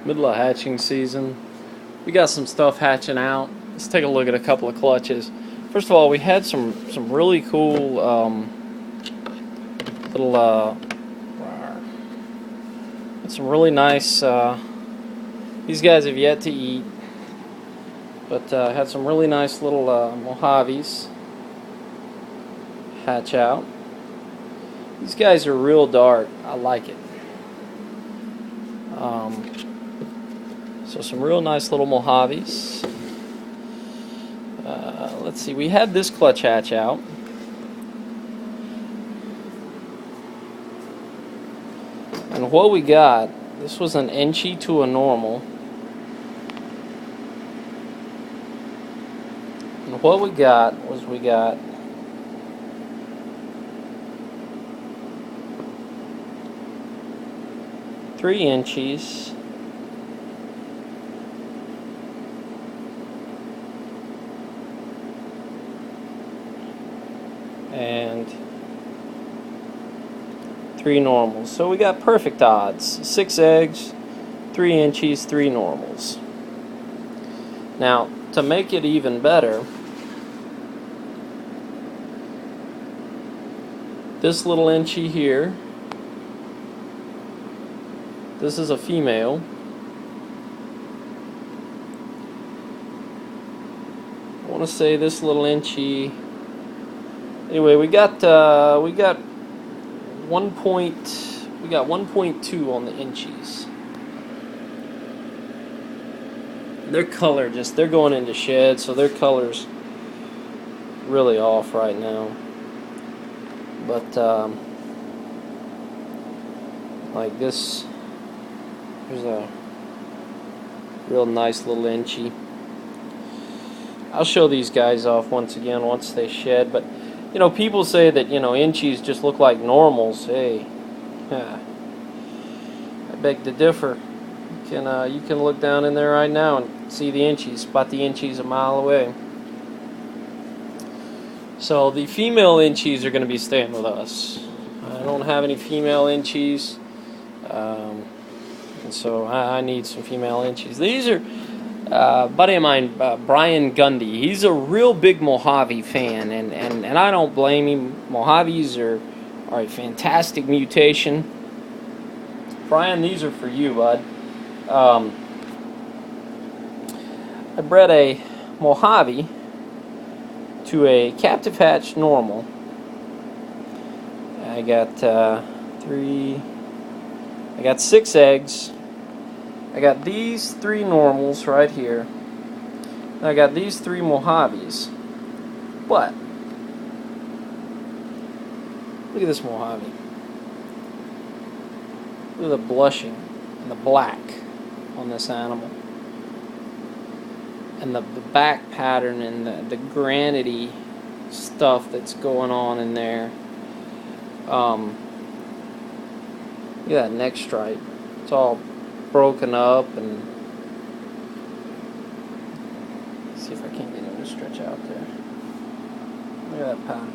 Middle of hatching season. We got some stuff hatching out. Let's take a look at a couple of clutches. First of all, we had some really cool little some really nice. These guys have yet to eat, but had some really nice little Mojaves hatch out. These guys are real dark. I like it. So some real nice little Mojaves. Let's see, we had this clutch hatch out. And what we got, this was an Enchi to a normal. And what we got was we got three Enchis. And three normals. So we got perfect odds. 6 eggs, 3 Enchis, 3 normals. Now, to make it even better, this little Enchi here, this is a female. I want to say this little Enchi. Anyway, we got 1.2 on the Enchis. Their color they're going into shed, so their color's really off right now. But like this, here's a real nice little Enchi. I'll show these guys off once again once they shed, but you know, people say that, you know, Enchis just look like normals. Hey, I beg to differ. You can look down in there right now and see the Enchis, spot the Enchis a mile away. So the female Enchis are going to be staying with us. I don't have any female Enchis, and so I need some female Enchis. These are buddy of mine, Brian Gundy. He's a real big Mojave fan, and I don't blame him. Mojaves are a fantastic mutation. Brian, these are for you, bud. I bred a Mojave to a captive hatch normal. I got 6 eggs. I got these 3 normals right here. And I got these 3 Mojaves. But look at this Mojave. Look at the blushing and the black on this animal. And the back pattern and the granity stuff that's going on in there. Look at that neck stripe. It's all broken up, and let's see if I can't get him to stretch out there. Look at that pattern.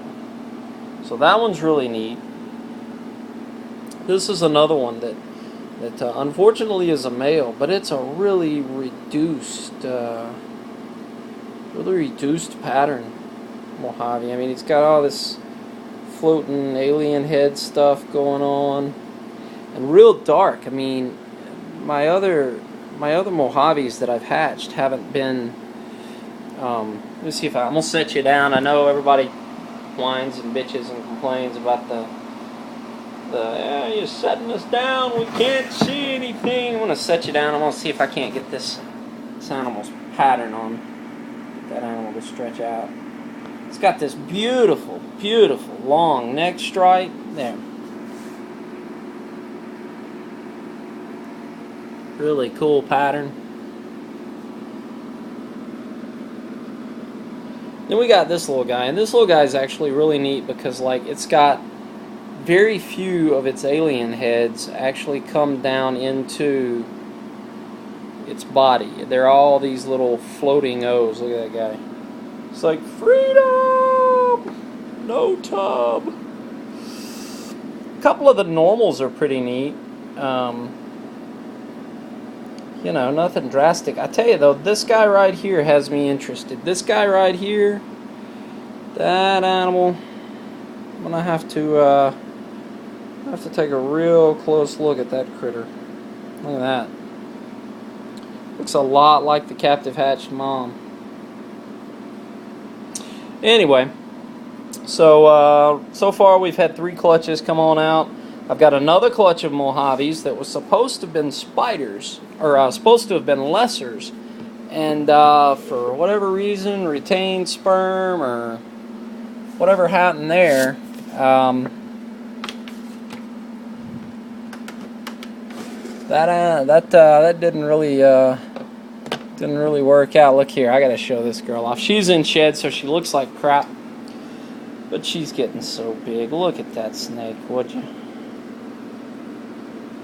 So that one's really neat. This is another one that unfortunately is a male, but it's a really reduced pattern Mojave. I mean, it's got all this floating alien head stuff going on, and real dark. I mean, my other Mojaves that I've hatched haven't been. Let me see if I'm gonna set you down. I know everybody whines and bitches and complains about you're setting us down. We can't see anything. I'm gonna set you down. I'm gonna see if I can't get this animal's pattern on. Get that animal to stretch out. It's got this beautiful, beautiful long neck stripe there. Really cool pattern. Then we got this little guy, and this little guy is actually really neat because, like, it's got very few of its alien heads actually come down into its body. They're all these little floating O's. Look at that guy. It's like, freedom! No tub. A couple of the normals are pretty neat. You know, nothing drastic. I tell you though, this guy right here has me interested. This guy right here, that animal, I'm gonna have to take a real close look at that critter. Look at that. Looks a lot like the captive hatched mom. Anyway, so far we've had 3 clutches come on out. I've got another clutch of Mojaves that was supposed to have been spiders, or supposed to have been lessers, and for whatever reason, retained sperm or whatever happened there, that didn't really work out. Look here, I gotta show this girl off. She's in shed, so she looks like crap, but she's getting so big. Look at that snake, would you?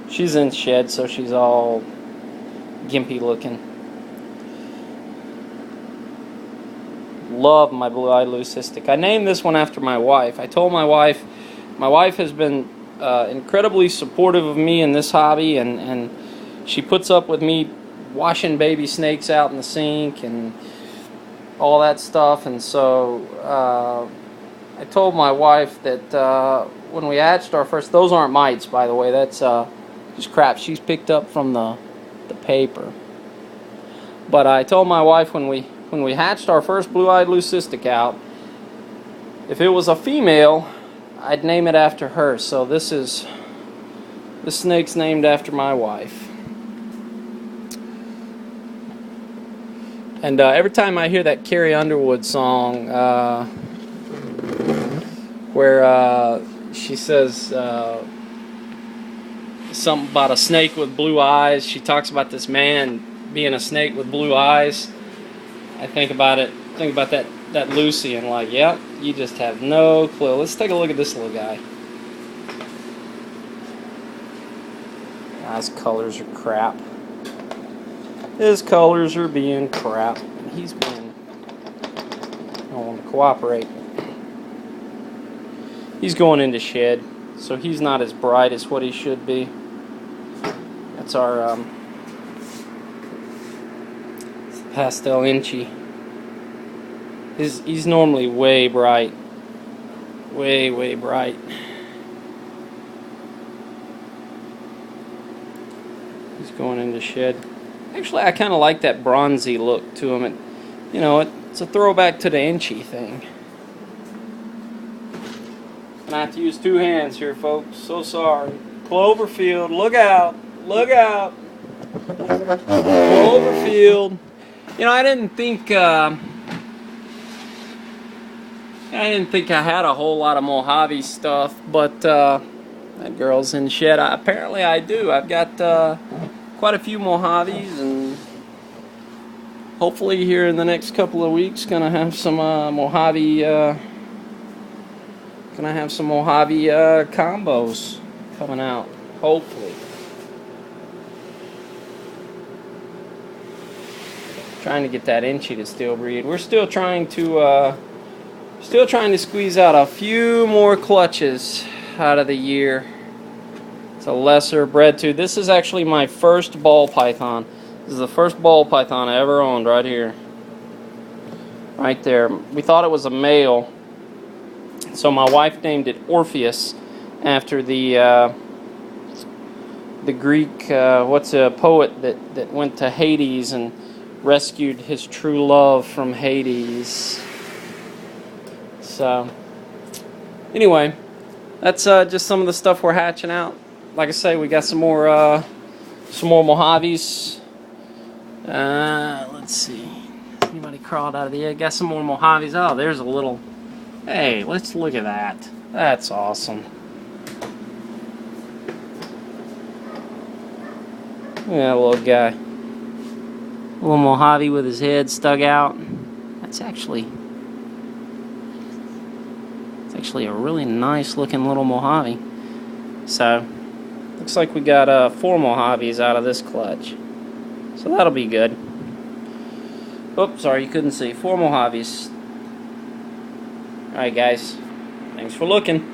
She's in shed, so she's all gimpy looking. Love my blue-eyed leucistic. I named this one after my wife. I told my wife has been incredibly supportive of me in this hobby, and she puts up with me washing baby snakes out in the sink and all that stuff. And so I told my wife that when we hatched our first, those aren't mites, by the way, that's just crap she's picked up from the paper. But I told my wife when we hatched our first blue-eyed leucistic out, if it was a female, I'd name it after her. So this snake's named after my wife. And every time I hear that Carrie Underwood song, where she says something about a snake with blue eyes, she talks about this man being a snake with blue eyes, I think about that Lucy, and like, yep, you just have no clue. Let's take a look at this little guy. His colors are crap. His colors are being crap, and he's been, I don't want to cooperate. He's going into shed, so he's not as bright as what he should be. That's our pastel inchy. He's normally way bright, way bright. He's going into shed. Actually, I kind of like that bronzy look to him. It's a throwback to the inchy thing. I have to use 2 hands here, folks. So sorry. Cloverfield, look out! Look out! Cloverfield. I didn't think I had a whole lot of Mojave stuff, but that girl's in shed. Apparently I do. I've got quite a few Mojaves, and hopefully here in the next couple of weeks gonna have some Mojave combos coming out, hopefully. Trying to get that inchy to still breed. We're still trying to squeeze out a few more clutches out of the year. It's a lesser bred too. This is actually my first ball python. This is the first ball python I ever owned, right here. Right there. We thought it was a male, so my wife named it Orpheus after the Greek what's a poet that went to Hades and rescued his true love from Hades. So anyway, that's just some of the stuff we're hatching out. Like I say, we got some more Mojaves. Let's see. Anybody crawled out of the egg? Got some more Mojaves. Oh, there's a little. Hey, let's look at that. That's awesome. Look at that little guy. A little Mojave with his head stuck out. It's actually a really nice looking little Mojave. So looks like we got 4 Mojaves out of this clutch. So that'll be good. Oops, sorry, you couldn't see. 4 Mojaves. Alright guys, thanks for looking.